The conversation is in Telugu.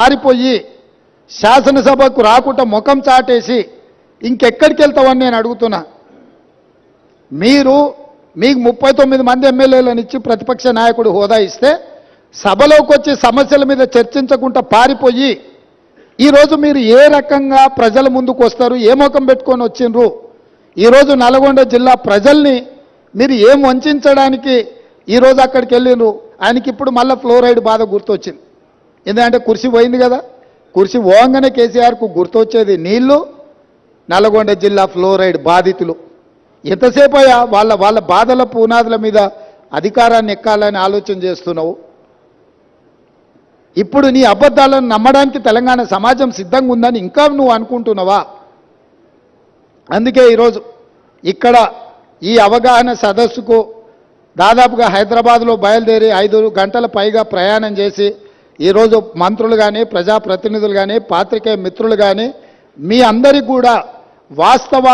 పారిపోయి శాసనసభకు రాకుండా ముఖం చాటేసి ఇంకెక్కడికి వెళ్తావని నేను అడుగుతున్నా. మీకు 39 మంది ఎమ్మెల్యేలను ఇచ్చి ప్రతిపక్ష నాయకుడు హోదా ఇస్తే సభలోకి వచ్చి సమస్యల మీద చర్చించకుండా పారిపోయి ఈరోజు మీరు ఏ రకంగా ప్రజల ముందుకు వస్తారు, ఏ ముఖం పెట్టుకొని వచ్చిండ్రు? ఈరోజు నల్గొండ జిల్లా ప్రజల్ని మీరు ఏం వంచడానికి ఈరోజు అక్కడికి వెళ్ళిండ్రు? ఆయనకి ఇప్పుడు మళ్ళీ ఫ్లోరైడ్ బాధ గుర్తొచ్చింది. ఎందుకంటే కుర్చీ పోయింది కదా, కుర్చీ పోగానే కేసీఆర్కు గుర్తొచ్చేది నీళ్లు, నల్గొండ జిల్లా ఫ్లోరైడ్ బాధితులు. ఎంతసేపు అయ్యా వాళ్ళ బాధల పునాదుల మీద అధికారాన్ని ఎక్కాలని ఆలోచన చేస్తున్నావు? ఇప్పుడు నీ అబద్ధాలను నమ్మడానికి తెలంగాణ సమాజం సిద్ధంగా ఉందని ఇంకా నువ్వు అనుకుంటున్నావా? అందుకే ఈరోజు ఇక్కడ ఈ అవగాహన సదస్సుకు దాదాపుగా హైదరాబాద్లో బయలుదేరి 5 గంటల పైగా ప్రయాణం చేసి ఈరోజు మంత్రులు కానీ, ప్రజాప్రతినిధులు కానీ, పాత్రికేయ మిత్రులు కానీ మీ అందరికీ కూడా వాస్తవ